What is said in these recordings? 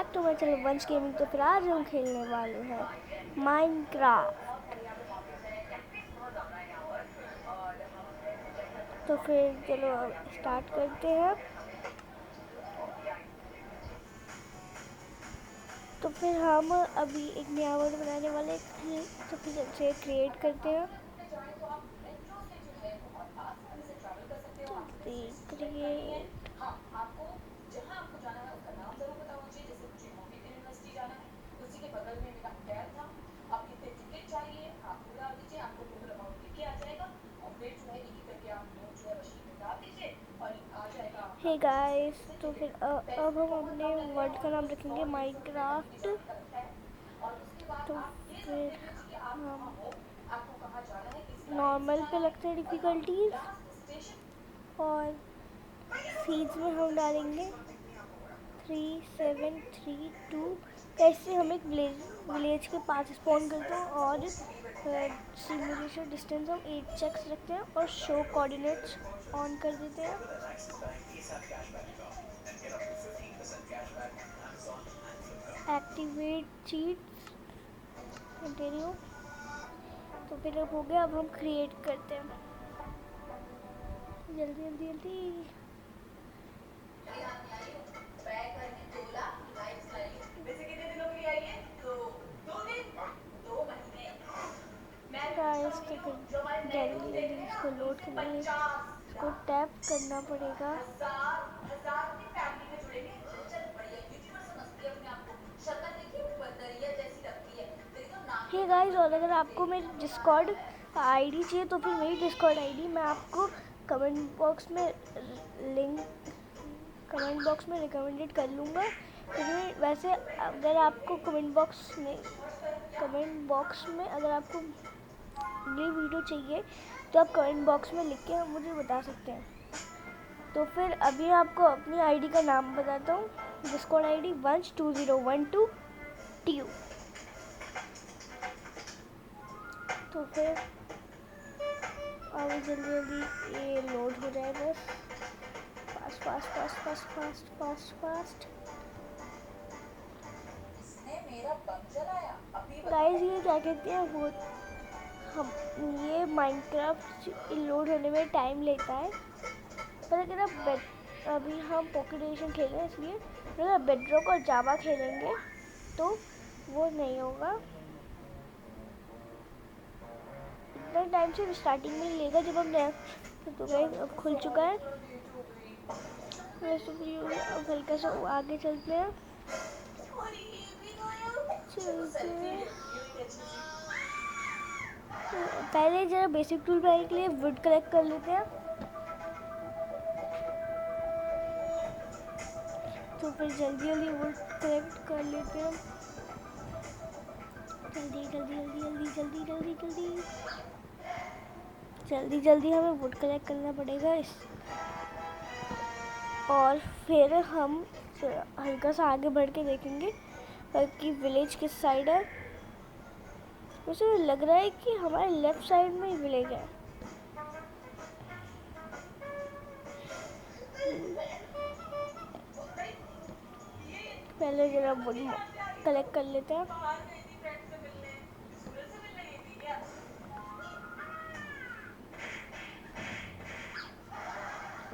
Back to my channel वंश gaming. तो फिर आज हम खेलने वाले हैं माइनक्राफ्ट। तो फिर चलो स्टार्ट करते हैं। तो फिर हम अभी एक नया वर्ड बनाने वाले हैं, तो फिर इसे क्रिएट करते हैं। क्रिएट हे गाइस, तो फिर अब हम अपने वर्ड का नाम रखेंगे माइनक्राफ्ट। तो फिर हम नॉर्मल पे लगते हैं डिफ़िकल्टीज, और सीड्स में हम डालेंगे 3732। ऐसे हम एक विलेज के पास स्पॉन करते हैं, और सिमुलेशन डिस्टेंस हम 8 चेक्स रखते हैं और शो कोऑर्डिनेट्स ऑन कर देते हैं। Activate cheats, continue. तो फिर अब हो गया। अब हम क्रिएट करते हैं, जल्दी जल्दी जल्दी। गाइस, तो फिर जल्दी जल्दी इसको लोड करना है, इसको टैप करना पड़ेगा। हे गाइस, और अगर आपको मेरी डिस्कॉर्ड आईडी चाहिए तो फिर मेरी डिस्कॉर्ड आईडी मैं आपको कमेंट बॉक्स में रिकमेंडेड कर लूँगा। क्योंकि वैसे अगर आपको कमेंट बॉक्स में अगर आपको ये वीडियो चाहिए तो आप कमेंट बॉक्स में लिख के मुझे बता सकते हैं। तो फिर अभी आपको अपनी आईडी का नाम बताता हूँ। डिस्कॉर्ड आईडी वंश2012 TU। तो फिर अब जल्दी जल्दी ये लोड हो जाए, बस fast fast fast fast fast fast fast. Guys, ये क्या कहते हैं वो, हम ये माइनक्राफ्ट लोड होने में टाइम लेता है। पर अगर आप अभी हम पॉकेट एडिशन खेल रहे हैं, इसलिए अगर बेडरॉक और जावा खेलेंगे तो वो नहीं होगा। इतना टाइम से स्टार्टिंग में लेगा जब हम नया। तो गाइस, अब खुल चुका है। अब हल्का सा आगे चलते हैं। पहले जरा बेसिक टूल बनाने के लिए वुड कलेक्ट कर लेते हैं। तो फिर जल्दी जल्दी वुड कलेक्ट कर लेते हैं। जल्दी जल्दी जल्दी जल्दी जल्दी जल्दी जल्दी जल्दी जल्दी हमें वुड कलेक्ट करना पड़ेगा और फिर हम हल्का सा आगे बढ़ के देखेंगे कि विलेज किस साइड है। मुझे लग रहा है कि हमारे लेफ्ट साइड में ही विलेज है। पहले जरा वुड कलेक्ट कर लेते हैं।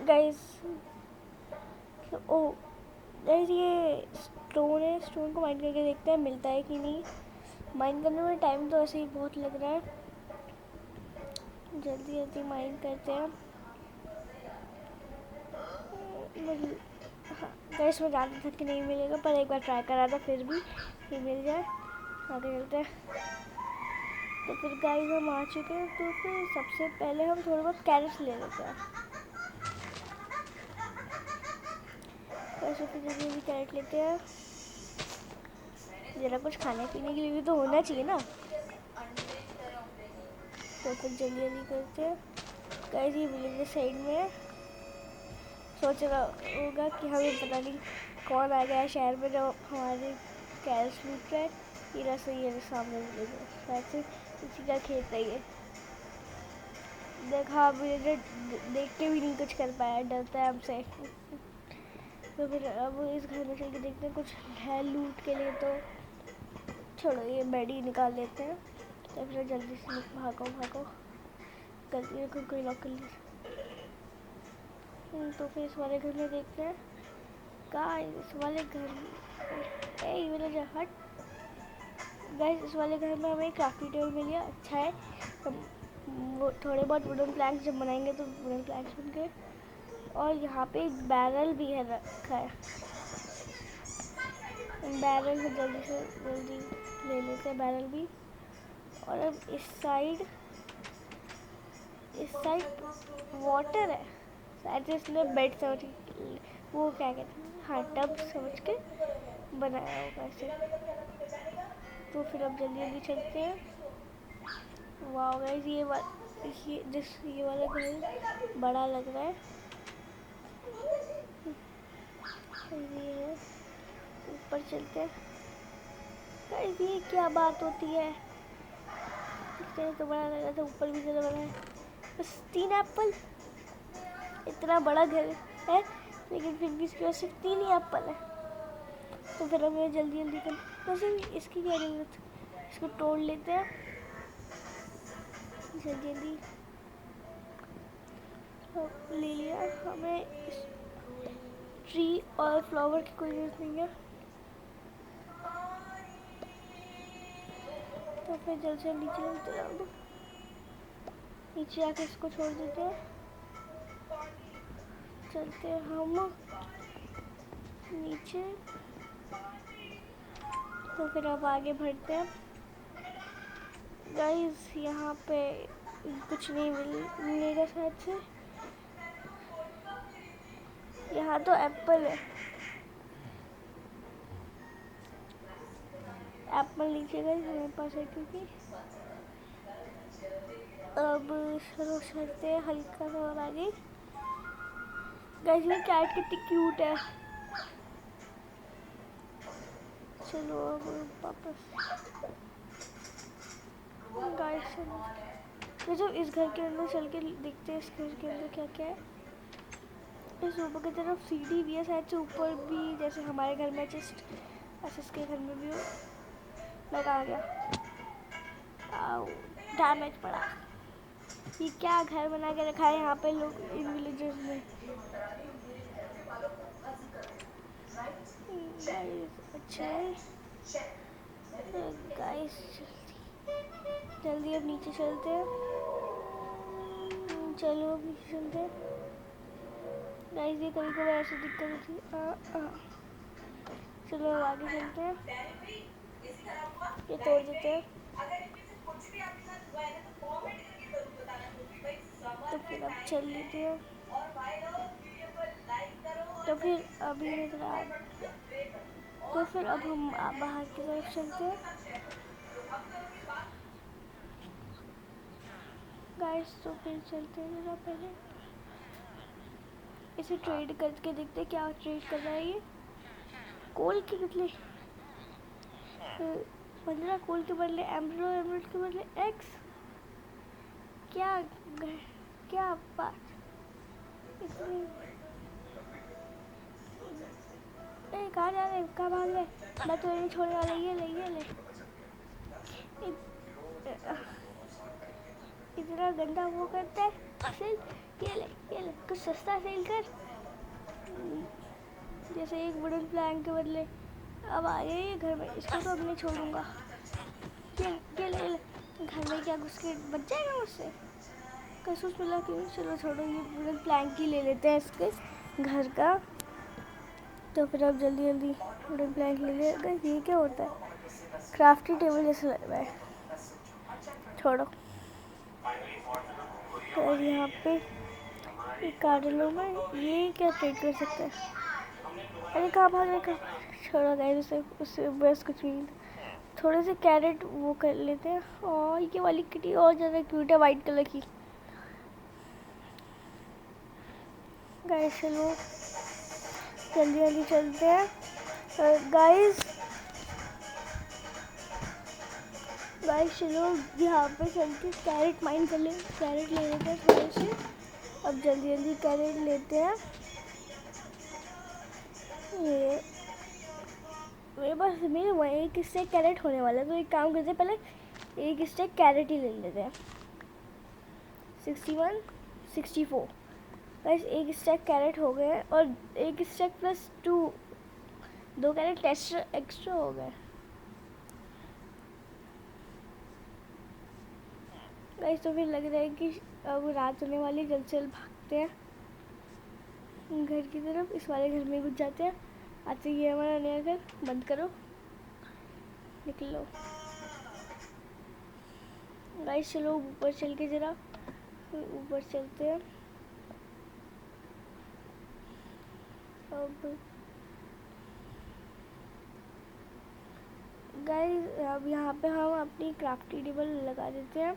गाइस, ये स्टोन है, स्टोन को माइन करके देखते हैं मिलता है कि नहीं। माइन करने में टाइम तो ऐसे ही बहुत लग रहा है। जल्दी जल्दी माइन करते हैं। गाइस, मैं जानता था कि नहीं मिलेगा, पर एक बार ट्राई करा था, फिर भी ये मिल जाए। आगे चलते हैं। तो फिर गाइस, हम आ चुके हैं। तो फिर सबसे पहले हम थोड़े बहुत कैरेट्स ले लेते हैं। वैसे फिर जल्दी जल्दी कैरेट लेते हैं। ज़रा कुछ खाने पीने के लिए भी तो होना चाहिए ना। तो फिर जल्दी जल्दी करते हैं। गाइस, ये विलेज साइड में है। सोच रहा होगा कि हमें पता नहीं कौन आ गया है शहर में जो हमारे कैरेट्स लूट रहा है। ये रहा सही है, सामने विलेज है, शायद से इसी का खेत है ये। देखा, विलेजर देख के भी नहीं कुछ कर पाया, डरता है हमसे। तो फिर अब इस घर में चल के देखते हैं कुछ है लूट के लिए। तो छोड़ो, ये बेड ही निकाल लेते हैं। तो फिर जल्दी से भागो भागो, गलती को कोई लॉक कर ली। तो फिर इस वाले घर में देखते हैं। गाइस इस वाले घर में विलेजर हट। गाइस इस वाले घर में हमें क्राफ्टी टेबल मिल गया, अच्छा है। वो थोड़े बहुत वुडन प्लैंक्स जब बनाएंगे तो वुडन प्लैंक्स बन गए। और यहाँ पे एक बैरल भी है रखा है। बैरल से जल्दी ले लेते हैं बैरल भी। और अब इस साइड वाटर है शायद से, इसमें बेड समझ वो क्या कहते हैं, हाँ टब समझ के बनाया होगा ऐसे। तो फिर अब जल्दी चलते हैं। वाह गाइस ये वाला घर बड़ा लग रहा है। ये ऊपर चलते हैं। गाइस ये क्या बात होती है, तो बड़ा लग रहा था, ऊपर भी ज़्यादा बड़ा है। बस 3 एप्पल, इतना बड़ा घर है लेकिन फिर भी इसके पास सिर्फ 3 ही एप्पल है। तो फिर हमें जल्दी कर, वैसे इसकी क्या जरूरत, इसको तोड़ लेते हैं जल्दी। ले लिया, हमें इस ट्री और फ्लावर की कोई जरूरत नहीं है। तो फिर जल्द से नीचे आके इसको छोड़ देते हैं। चलते हैं हम नीचे। तो फिर अब आगे बढ़ते हैं। गाइस यहाँ पे कुछ नहीं मिलेगा शायद से। यहाँ तो एप्पल है, एप्पल लीजिएगा हमारे पास है क्योंकि। अब चलो चलते हैं हल्का सा और आगे। गाइस ये कैट कितनी क्यूट है। चलो अब वापस गाइस चलो जो इस घर के अंदर चल के देखते हैं, इस घर के अंदर क्या क्या है। इस ऊपर की तरफ सीढ़ी भी है शायद से, ऊपर भी जैसे हमारे घर में जस्ट ऐसे इसके घर में भी हो। लगा गया, आओ डैमेज पड़ा। ये क्या घर बना के रखा है यहाँ पे लोग इन विलेजर्स में। अच्छा है गाइस, जल्दी अब नीचे चलते हैं। चलो अब नीचे चलते हैं। गाइस ये कभी कभी ऐसी दिक्कत होती है। चलो अब आगे चलते हैं, ये तोड़ देते हैं। तो फिर अब चल लेते हैं। तो फिर अभी तो फिर अब हम बाहर की तरफ चलते हैं। गाइस तो फिर चलते हैं जरा पहले इसे ट्रेड करके देखते हैं क्या ट्रेड कर रहा है ये। कोल के बदले 15 कोल के बदले एमराल्ड के बदले एक्स। क्या बात इतनी। कहाँ जा रहे, कहाँ भाग रहे, मैं तो नहीं छोड़ने वाला। ये ले इतना गंदा वो करता है सेल। ये ले कुछ सस्ता सेल कर। जैसे एक वुडन प्लैंक के बदले अब आ गए ये घर में, इसको तो अब नहीं छोड़ूंगा। ये ले घर में क्या घुस के बच जाएगा मुझसे, कसूस मिला क्यों। चलो छोड़ो, ये वुडन प्लैंक ही ले लेते हैं इसके घर का। तो फिर अब जल्दी वुडन प्लैंक ले लेगा। ये क्या होता है, क्राफ्टी टेबल जैसा लग रहा है। छोड़ो, और यहाँ पे एक गार्डन में ये क्या ट्रेड कर सकते हैं। अरे कहाँ भाग रहे, छोड़ो गाइस, उससे बस कुछ भी। थोड़े से कैरेट वो कर लेते हैं। और ये वाली किटी और ज़्यादा क्यूट है, वाइट कलर की। गाइस चलो जल्दी चलते हैं। गाइस चलो यहाँ पे चलते कैरेट माइन कर ले, कैरेट ले लेते हैं थोड़े से। अब जल्दी कैरेट लेते हैं। ये मेरे पास मेरे वहाँ एक स्टैक कैरेट होने वाला है, तो एक काम करते हैं, पहले एक स्टैक कैरेट ही ले लेते हैं। 61 64 बस एक स्टैक कैरेट हो गए और एक स्टैक प्लस 2 2 कैरेट एक्स्ट्रा हो गए। गाइस तो फिर लग रहा है कि अब रात होने वाली, जल्द से जल्द भागते हैं घर की तरफ, इस वाले घर में घुस जाते हैं। आते ही हमारा नया घर, बंद करो, निकलो। गाइस चलो ऊपर चल के जरा, ऊपर चलते हैं। अब गाइस अब यहाँ पे हम अपनी क्राफ्टी टेबल लगा देते हैं।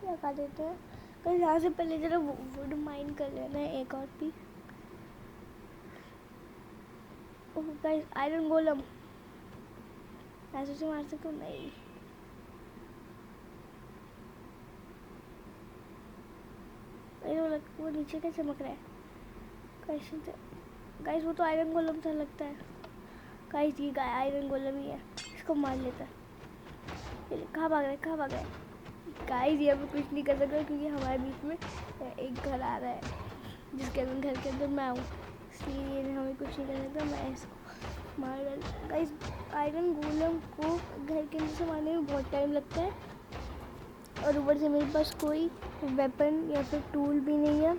लगा देते हैं। गाइस यहाँ से पहले जरा वुड माइन कर लेना है एक और भी। गाइस आयरन गोलम ऐसे से मार सकूं? नहीं। वो नीचे क्या चमक रहा है? गाइस वो तो आयरन गोलम सा लगता है। गाइस ये आयरन गोलम ही है, इसको मार लेता है। कहाँ भाग रहा है, कहाँ भाग रहा है? गाइस ये अभी कुछ नहीं कर सकता क्योंकि हमारे बीच में एक घर आ रहा है, जिसके अंदर घर के अंदर मैं हूँ, इसलिए ये हमें कुछ नहीं कर सकता। मैं इसको मार डाल। गाइस आयरन गोलम को घर के अंदर से मारने में बहुत टाइम लगता है, और ऊपर से मेरे पास कोई वेपन या फिर टूल भी नहीं है।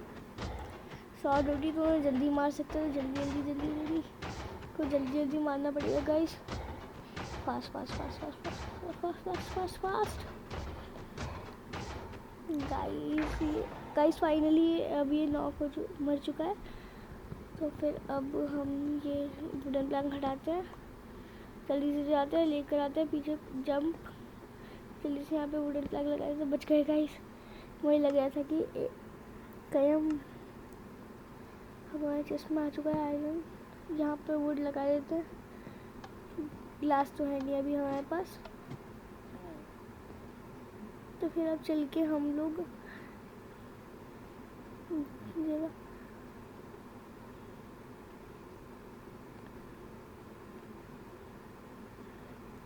शॉर्ट होती तो मैं जल्दी मार सकता, तो जल्दी मारना पड़ेगा guys. Fast fast fast fast fast fast fast fast fast guys finally अब ये नॉक मर चुका है। तो फिर अब हम ये वुडन प्लैंक हटाते हैं, जल्दी से जाते हैं, लेकर आते हैं पीछे, जंप जल्दी से। यहाँ पे वुडन प्लैंक लगाए तो बच गए गाइस। मुझे लग रहा था कि कहीं हमारे चेस्ट में आ चुका है आयरन। यहाँ पे वुड लगा देते हैं। ग्लास तो है नहीं अभी हमारे पास, तो फिर अब चल के हम लोग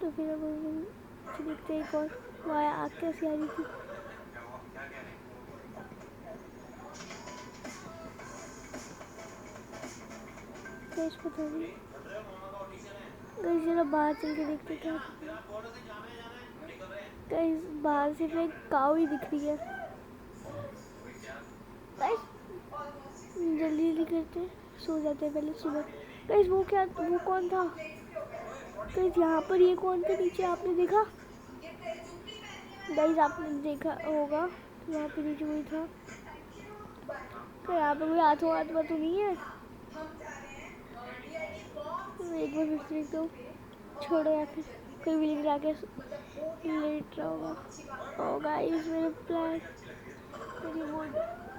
तो फिर अब देखते एक और वहाँ आग कैसी आ रही थी। कैसे पता नहीं। गाइस जरा बाहर चल के देखते क्या। गाइस बाहर सिर्फ एक काऊ ही दिख रही है। गाइस जल्दी करते, सो जाते हैं पहले सुबह। गाइस वो कौन था? गाइस यहाँ पर ये कौन था नीचे, आपने देखा? गाइस आपने देखा होगा यहाँ पे नीचे कोई था। तो यहाँ पे कोई हाथ तो नहीं है? एक बार फिर से एकदम छोड़ो, या फिर कोई विलेज आके लेट रहा होगा। गाइस मेरे प्लान, मेरी वुड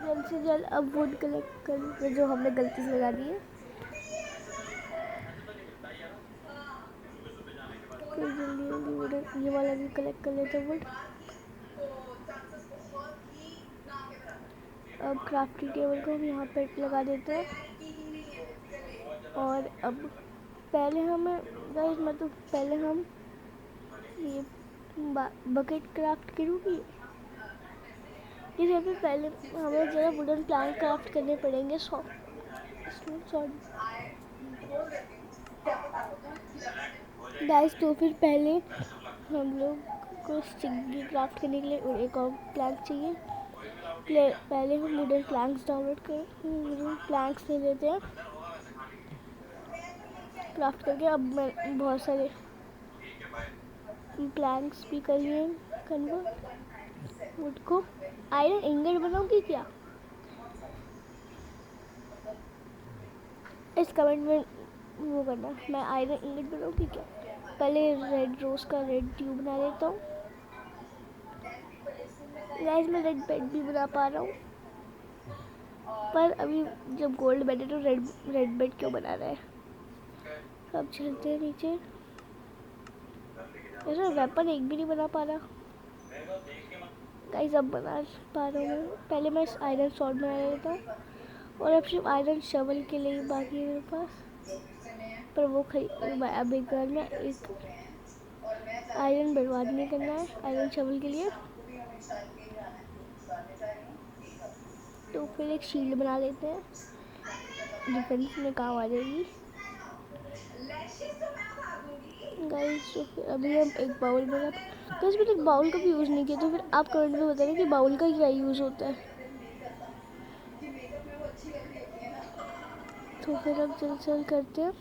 जल्द से जल्द अब वुड कलेक्ट कर, जो हमने गलती से लगा दी है। फिर जल्दी वुड ये वाला भी कलेक्ट कर लेते हैं वुड। अब क्राफ्टिंग टेबल को हम यहाँ पे लगा देते हैं। और अब पहले हमें गाइस मतलब पहले हम ये बकेट क्राफ्ट करूँगी। इस पे पहले हमें जरा वुडन प्लैंक क्राफ्ट करने पड़ेंगे। सॉरी गाइस, तो फिर पहले हम लोग को स्टिंगी क्राफ्ट करने के लिए और एक और प्लैंक चाहिए। पहले हम वुडन प्लैंक्स डाउनलोड कर वुडन प्लैंक्स ले लेते हैं क्राफ्ट करके। अब मैं बहुत सारे प्लैंक्स भी कर लिए कन्वर्ट। वुड को आयरन इंगट बनाऊंगी क्या? इस कमेंट में वो करना, मैं आयरन इंगट बनाऊंगी क्या? पहले रेड रोज का रेड ट्यूब बना लेता हूँ। गाइस मैं रेड बेड भी बना पा रहा हूँ। पर अभी जब गोल्ड बेड है तो रेड रेड बेड क्यों बना रहा है। अब चलते हैं नीचे। ऐसा वेपन एक भी नहीं बना पा रहा गाइस। अब बना पा रहा हूँ। पहले मैं आयरन शॉर्ट बना लेता हूँ और अब सिर्फ आयरन शवल के लिए बाकी है मेरे पास। पर वो अब एक बार में एक आयरन बर्बाद नहीं करना है आयरन शवल के लिए। तो फिर एक शील्ड बना लेते हैं, डिफेंस में काम आ जाएगी गाइस। तो फिर अभी हम एक बाउल बना। गाइस मैंने एक बाउल का भी यूज़ नहीं किया, तो फिर आप कमेंट में बताना कि बाउल का क्या यूज़ होता है। तो फिर अब जल्द करते हैं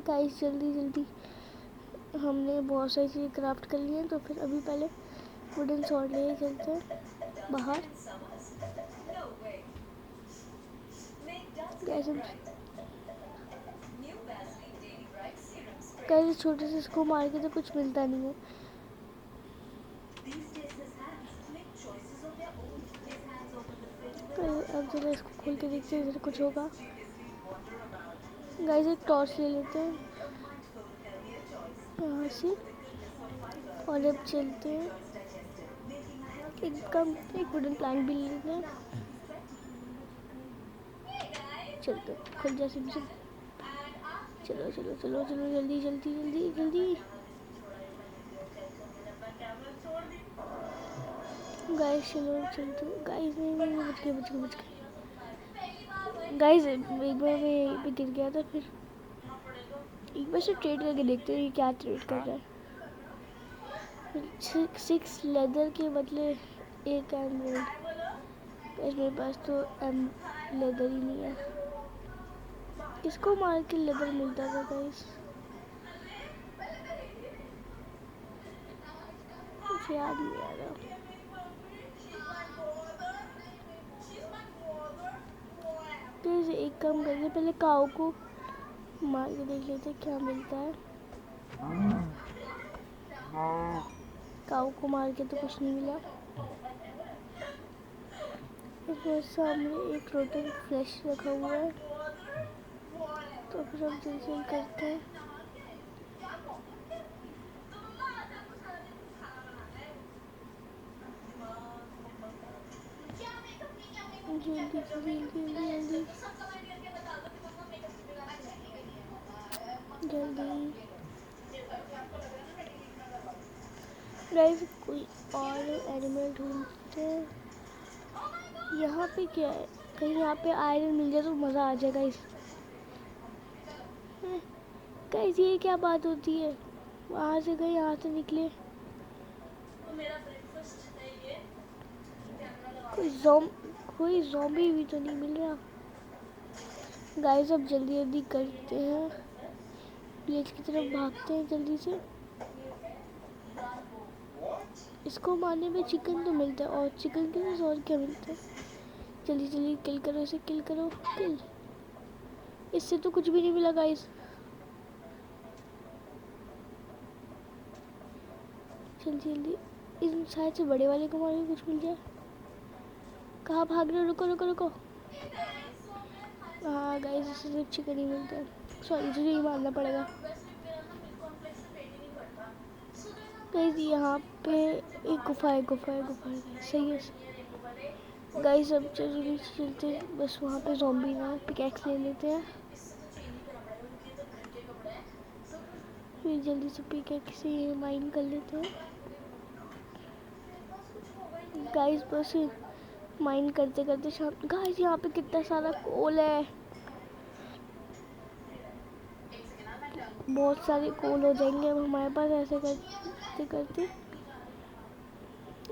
गाइस, जल्दी जल्दी। हमने बहुत सारी चीज़ें क्राफ्ट कर ली हैं, तो फिर अभी पहले वुडन सॉर्ड ले चलते हैं बाहर। कैसे छोटे से इसको मार के तो कुछ मिलता नहीं है। अब जरा इसको खोल के देखते हैं इधर कुछ होगा। गाइस एक टॉर्च ले लेते हैं यहाँ से और अब चलते हैं। एक वुडन प्लांट भी ले लेते हैं। चलते खुल जा सिम। चलो चलो चलो चलो जल्दी जल्दी जल्दी जल्दी। गाइस चलो चलते। गाइस नहीं बच गए गाइस। एक बार मैं यहीं पे गिर गया था, फिर एक बार से ट्रेड करके देखते हैं क्या ट्रेड कर रहा है। 6 लेदर के बदले एक एमराल्ड। गाइस मेरे पास तो लेदर ही नहीं है। किसको मार के लेदर मिलता था गाइस, मुझे याद नहीं आ रहा। तो एक काम करते पहले काऊ को मार के देख लेते क्या मिलता है। काऊ को मार के तो कुछ नहीं मिला। इस सामने एक रोटन फ्लैश रखा हुआ है, तो फिर हम जल्दी करते हैं। जल्दी जल्दी जल्दी जल्दी गाइस। कोई और एनिमल ढूंढते हैं। यहाँ पे क्या है, कहीं यहाँ पे आयरन मिल जाए तो मज़ा आ जाएगा। गाइस ये क्या बात होती है, वहाँ से गए यहाँ से निकले। कोई ज़ॉम्बी भी तो नहीं मिल रहा। गाइस अब जल्दी जल्दी करते हैं, विलेज की तरफ भागते हैं जल्दी से। इसको मारने में चिकन तो मिलता है, और चिकन के साथ और क्या मिलता है। जल्दी जल्दी किल करो इसे, किल करो किल। इससे तो कुछ भी नहीं मिला गाइस। जल्दी जल्दी इन शायद से बड़े वाले को मार के कुछ मिल जाए। कहाँ भाग रहे हो, रुको रुको रुको। हाँ गाइस इससे सिर्फ चिकन ही मिलता है। सॉरी तुझे ही मारना पड़ेगा। गाइस यहाँ पे एक गुफा है सही है गाइस। अब जल्दी चलते बस, वहाँ पे ज़ॉम्बी ना हो। पिकैक्स ले लेते हैं, फिर जल्दी से पिकैक्स से माइन कर लेते हैं गाइस। बस माइन करते करते शाम। गाइस यहाँ पे कितना सारा कोल है, बहुत सारे कोल हो जाएंगे अब हमारे पास ऐसे करते करते।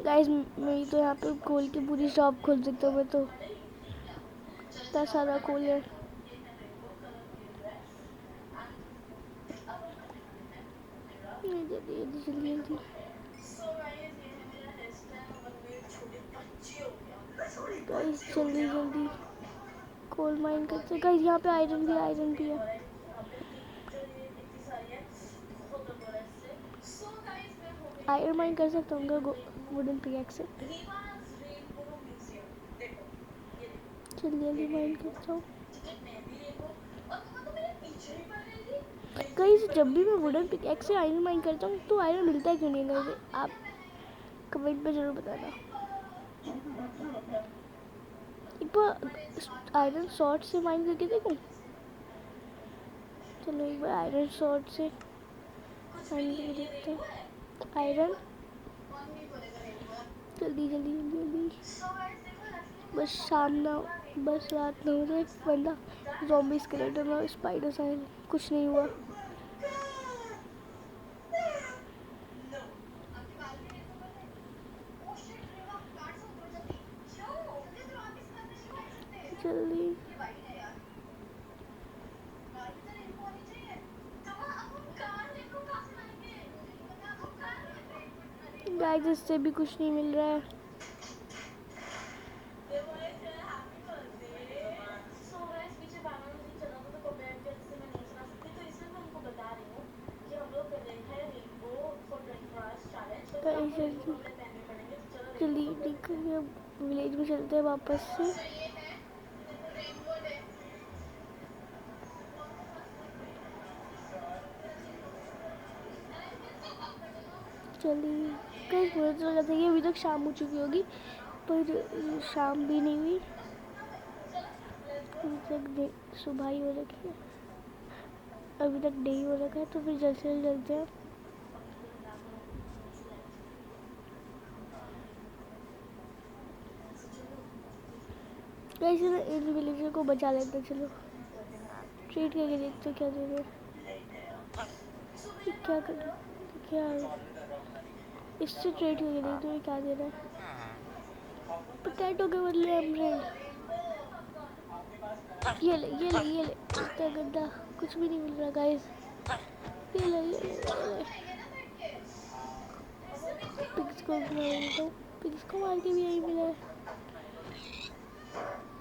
गाइस मेरी तो यहाँ पे कोल की पूरी शॉप खोल सकता हूँ मैं तो, इतना सारा कोल है। जल्दी जल्दी जल्दी जल्दी गाइस जल्दी जल्दी कोल माइन करते। गाइस यहाँ पे आयरन भी है। आयरन माइन कर सकता हूँ वुडन पिकैक्स से। जल्दी जल्दी माइंड करता हूँ। कहीं से जब भी मैं वुडन पिकैक्स से आयरन माइंड करता हूँ तो आयरन मिलता है क्यों नहीं है? आप कमेंट पे जरूर बताना। एक बार आयरन शॉर्ट से माइंड करके देखूं। चलो एक बार आयरन शॉर्ट से माइंड करके देखते हैं। आयरन जल्दी जल्दी जल्दी जल्दी, बस शाम ना, बस रात ना हो जाए वरना ज़ॉम्बी स्केलेटन और स्पाइडर्स आए। कुछ नहीं हुआ। जल्दी गाइस, इससे भी कुछ नहीं मिल रहा है। जल्दी निकल, विलेज में चलते हैं वापस से। चलिए कहीं मुझे तो लगता है कि अभी तक शाम हो चुकी होगी, पर शाम भी नहीं हुई। अभी तक सुबह ही हो रखी है, अभी तक डे ही हो रखा है, तो फिर जल्द से जल्द चलते हैं। कैसे ना इन विलेजर को बचा लेते, चलो ट्रीट करके देखते क्या दे रहे। क्या कर, क्या है इससे ट्रीट करके देखते हुए क्या दे रहा है। पोटैटो के बदले एमराल्ड। ये ले ये ले ये ले, इतना गंदा कुछ भी नहीं मिल रहा गाइस। ये ले ये ले ये ले। पिग्स को मार देता हूँ, पिग्स को मार के भी यही मिला है।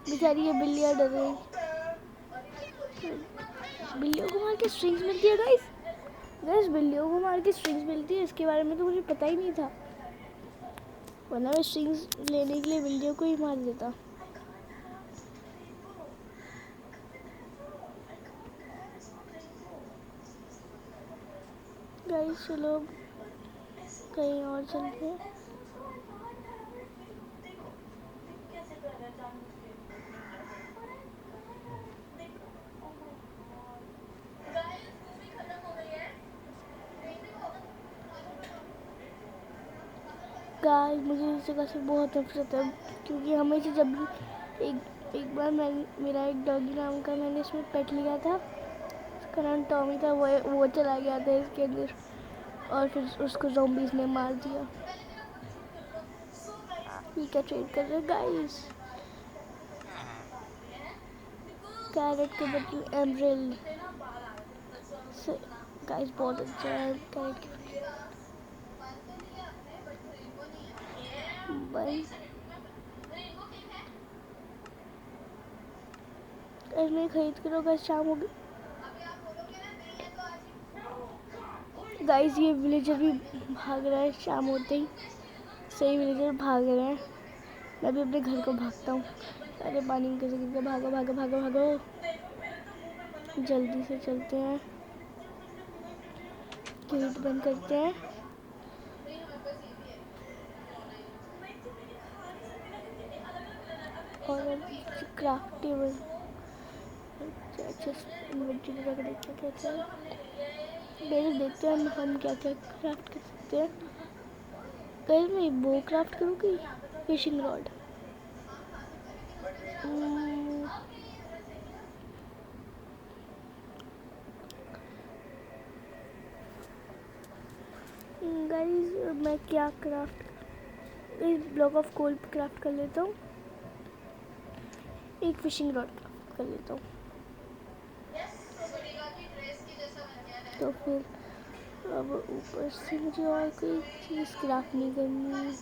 बेचारी ये बिल्लियाँ डर रही। बिल्लियों को मार के स्ट्रिंग्स मिलती है गाइस। गाइस बिल्लियों को मार के स्ट्रिंग्स मिलती है, इसके बारे में तो मुझे पता ही नहीं था, वरना मैं स्ट्रिंग्स लेने के लिए बिल्लियों को ही मार देता। गाइस चलो कहीं और चलते हैं। गाइस मुझे इस जगह से बहुत नफरत है, क्योंकि हमेशा जब भी एक बार मेरा एक डॉगी नाम का मैंने इसमें पेट लिया था, उसका नाम टॉमी था। वो चला गया था इसके अंदर और फिर उसको ज़ॉम्बीज ने मार दिया। ये क्या ट्रेड कर रहे हैं गाइस? कैरेट के बदले एमराल्ड। गाइस बहुत अच्छा है कैरेट के भाई। मैं खरीद कर गाइस, शाम हो गई। गाइस ये विलेजर भी भाग रहा है शाम होते ही, सही विलेजर भाग रहे हैं। मैं भी अपने घर को भागता हूँ। अरे पानी में कैसे गिर गया, भागो भागो भागो भागो, जल्दी से चलते हैं। गेट बंद करते हैं। और क्राफ्ट टेबल इन्वेंटरी रख देते हैं। क्या है देखते हैं हम क्या क्या क्राफ्ट कर सकते हैं। कल मैं वो क्राफ्ट करूँगी, फिशिंग रॉड। गाइस मैं क्या क्राफ्ट, एक ब्लॉक ऑफ कोल क्राफ्ट कर लेता हूँ, एक फिशिंग रॉड क्राफ्ट कर लेता हूँ। तो फिर अब ऊपर से मुझे और कोई चीज़ क्राफ्ट नहीं करनी।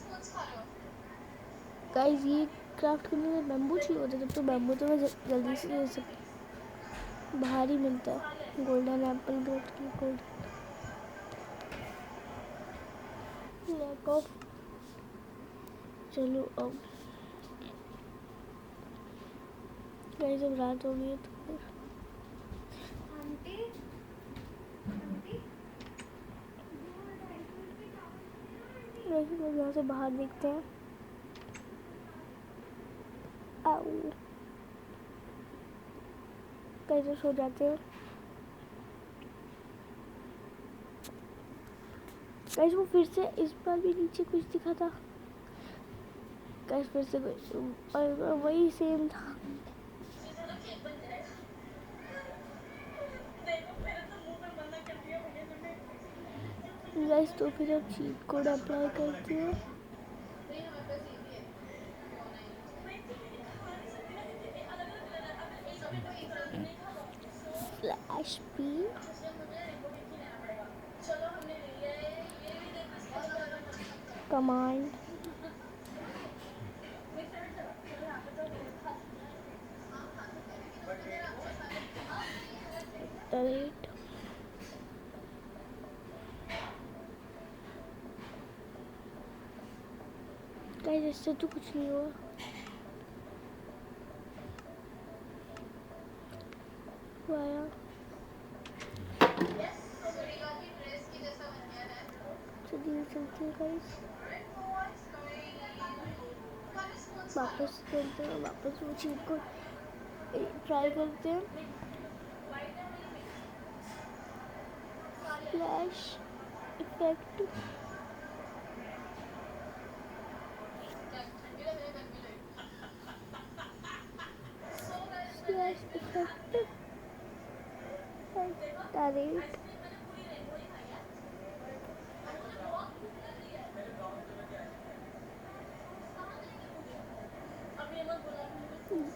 गाइस ये क्राफ्ट करने में बैम्बू चाहिए होता है, जब तो बैम्बू तो मैं जल्दी से ले सकती, बाहर ही मिलता है। गोल्डन एप्पल गोल्ड की गोल्ड लैक ऑफ। चलो अब गाइस जब रात हो गई है तो फिर यहाँ से बाहर देखते हैं। कैसे सो जाते हैं गाइस। वो फिर से इस बार भी नीचे कुछ दिखा था गाइस, फिर से वही सेम था गाइस। तो फिर अब चीट कोड अप्लाई करते हैं। Flash P command rate guys. इससे तो कुछ नहीं हुआ। वाया चलिए चलते हैं गाइस, वापस चलते हैं, वापस वो चीज को ट्राई करते हैं। Flash effect flash effect rate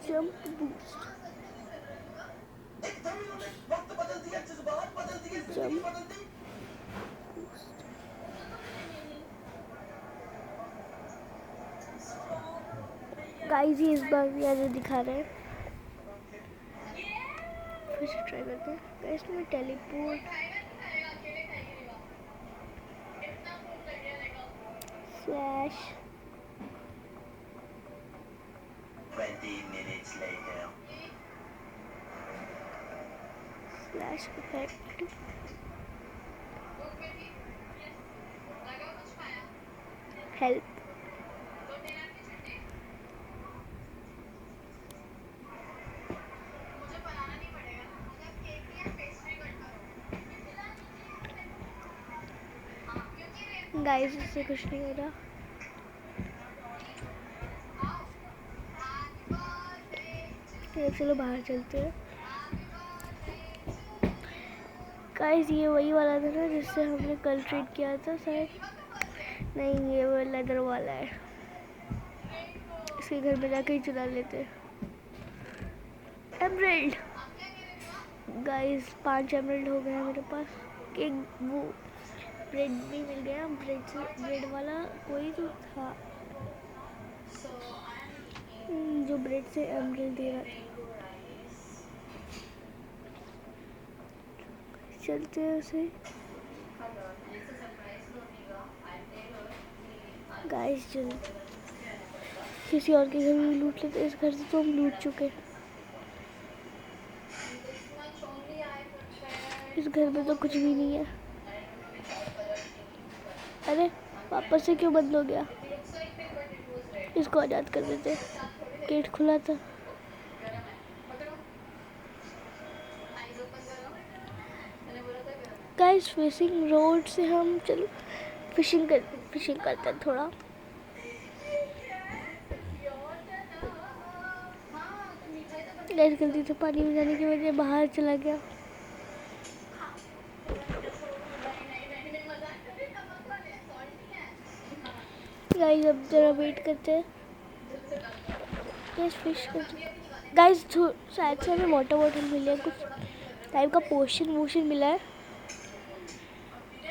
jump boost jump boost guys. ये इस बार भी ऐसे दिखा रहे हैं, फिर से ट्राई करते हैं गाइस में teleport flash 20 minutes later. Flash effect help guys. इससे कुछ नहीं हो रहा। चलो बाहर चलते हैं गाइस। ये वही वाला था ना जिससे हमने कल ट्रेड किया था शायद। नहीं, ये वो लेदर वाला है। इसके घर में जाके ही चुरा लेते हैं। एमराल्ड गाइस, 5 एमराल्ड हो गया मेरे पास। एक वो ब्रेड भी मिल गया। ब्रेड वाला कोई तो था जो ब्रेड से एमराल्ड दे रहा था। चलते हैं उसे गाइस। चल किसी और के घर में लूट लेते। इस घर से तो हम लूट चुके। इस घर में तो कुछ भी नहीं है। अरे वापस से क्यों बंद हो गया? इसको आजाद कर देते। गेट खुला था। गाइस फिशिंग रोड से हम चलो फिशिंग करते हैं थोड़ा। गाइस गलती से पानी में जाने की वजह बाहर चला गया। गाइस अब जरा वेट करते हैं। गाइस फिश करते गाइस। शायद से हमें वाटर बॉटल मिले, कुछ टाइप का पोशन मिला है।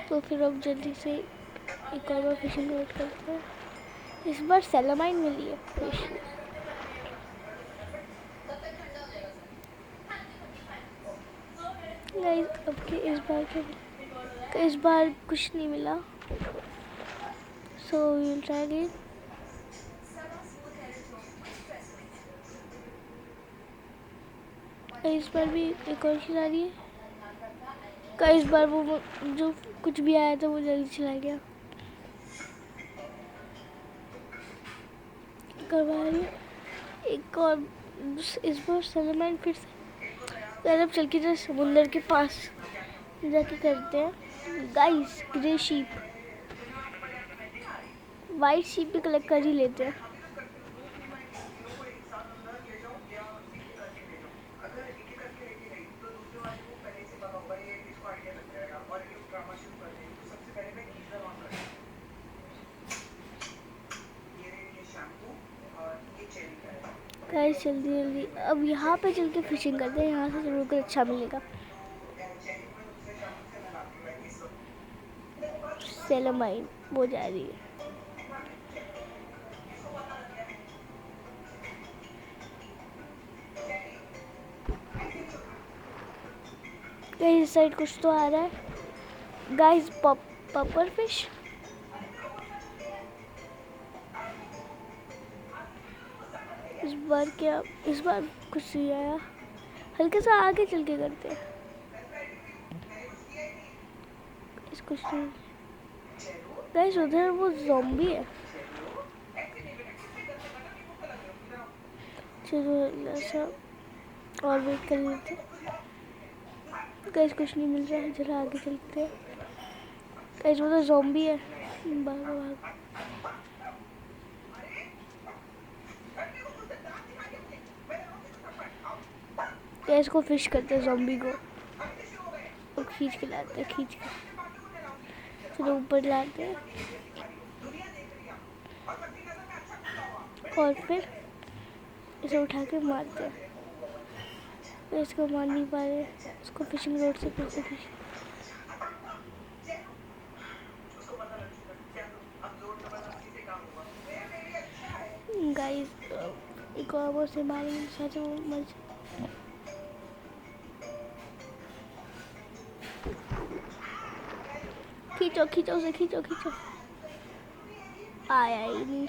तो फिर अब जल्दी से एक और बार फिशिंग वेट करते हैं। इस बार सेलामाइन मिली है फिश। गाइस अब के इस बार कुछ नहीं मिला। So we will try again. इस बार भी एक और चीज़ आ रही है। इस बार वो जो कुछ भी आया था वो जल्दी चला गया। करवा रही है एक और। इस बार सलमान फिर से अरब चल के जो समुंदर के पास जाके करते हैं guys. Grey sheep, white sheep भी कलेक्ट कर ही लेते हैं। गाइस जल्दी जल्दी अब यहाँ पे चल के फिशिंग करते हैं। यहाँ से जरूर कुछ अच्छा मिलेगा। सेलेमाइन वो जा रही है। गाइस इस साइड कुछ तो आ रहा है। Guys puffer fish. इस बार कुछ नहीं आया। हल्का सा आगे चल के करते हैं। इस कुछ नहीं। गाइस उधर वो ज़ॉम्बी है। चलो ऐसा और वेट कर लेते हैं। गाइस कुछ नहीं मिल रहा है। जरा आगे चलते हैं। गाइस वो तो ज़ॉम्बी है। भागो भागो। गाइस को फिश करते हैं ज़ॉम्बी को। और खींच के लाते हैं, खींच के फिर ऊपर लाते हैं और फिर इसे उठा के मारते हैं। तो इसको मार नहीं पा रहे। इसको फिशिंग रोड से फिर से खींच। गाइस एक और वो से मारेंगे शायद वो मर जाए। खींचो खींचो उसे, खींचो खींचो। आया ही नहीं।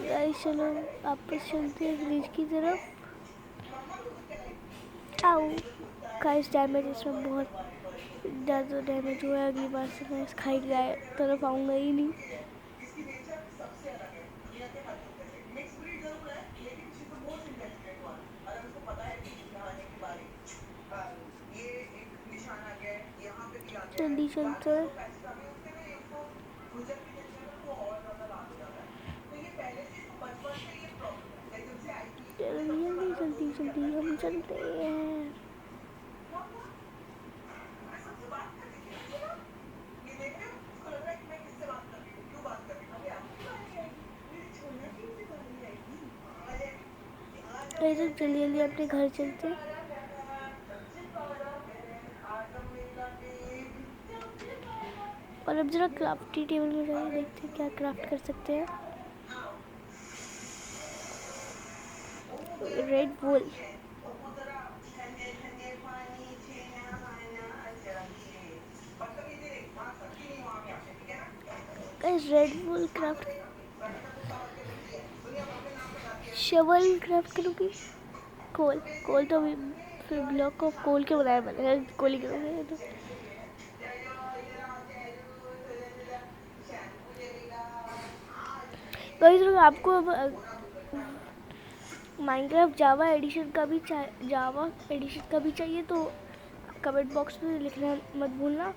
गाइस चलो वापस चलते हैं ब्रिज की तरफ। आओ गाइस डैमेज इसमें बहुत ज़्यादा डैमेज हुआ है। अगली बार से मैं इस खाई गाय तरफ आऊँगा ही नहीं। जल्दी चलते हैं। जल्दी जल्दी हम चलते हैं। जल्दी जल्दी अपने घर चलते हैं। और अब जरा क्राफ्टी टेबल में जाके देखते हैं क्या क्राफ्ट कर सकते हैं। रेड वूल। गाइस रेड वूल क्राफ्ट शवल क्राफ्ट करूँगी। कोल कोल तो फिर ब्लॉक ऑफ कोल के बनाया मैंने। कोल ही करूँगी तो। गाइस आपको अब माइनक्राफ्ट जावा एडिशन का भी चाहिए तो कमेंट बॉक्स में लिखना मत भूलना।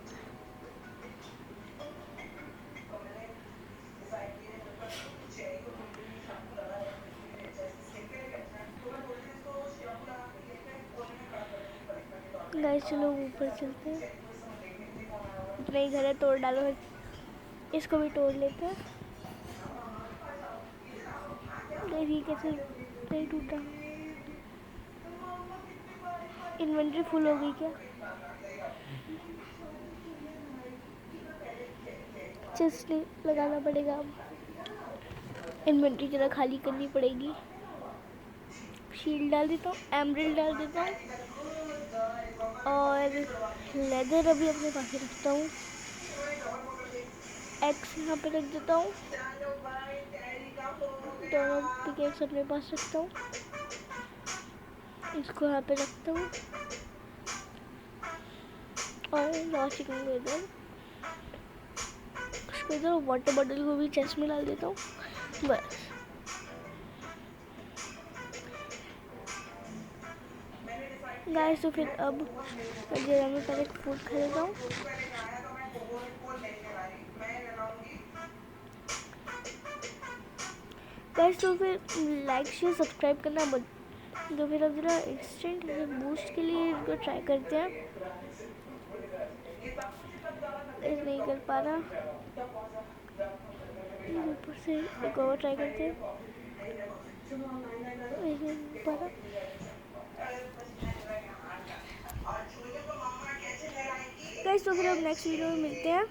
गाइस चलो ऊपर चलते हैं। इतना ही घर है, तोड़ डालो। इसको भी तोड़ लेते हैं। ये कैसे नहीं टूटा? इन्वेंटरी फुल हो गई क्या? चेस्ट लगाना पड़ेगा अब। इन्वेंटरी जरा खाली करनी पड़ेगी। शील्ड डाल देता हूँ, एमरल्ड डाल देता हूँ और लेदर अभी अपने पास ही रखता हूँ। एक्स यहाँ पे रख देता हूँ। दोनों पिकेट्स अपने पास रखता हूँ। इसको यहाँ पे रखता हूँ और रॉ चिकन को इधर, उसको इधर, वाटर बॉटल को भी चेस्ट में डाल देता हूँ बस। गाइस तो फिर अब जरा मैं पहले फूड खा लेता हूँ। गाइस तो फिर लाइक शेयर सब्सक्राइब करना मत, तो फिर अब जरा इंस्टेंट बूस्ट के लिए इनको ट्राई करते हैं। नहीं कर पा रहा, ऊपर से एक और ट्राई करते हैं, नहीं कर पा रहा। गाइस तो फिर अब नेक्स्ट वीडियो में मिलते हैं।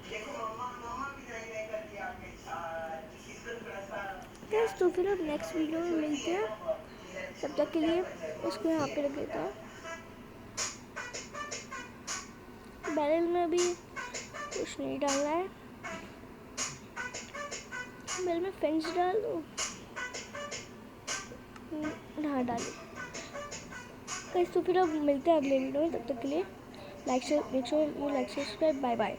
गाइस तो फिर अब नेक्स्ट वीडियो में मिलते हैं, तब तक के लिए इसको यहाँ पे रख देता हूँ। बैरल में अभी कुछ नहीं डालना है, बैरल में फेंस डाल दो, हाँ डालो। गाइस तो फिर अब मिलते हैं अगले वीडियो में, तब तक के लिए like share, make sure you like, subscribe, bye bye.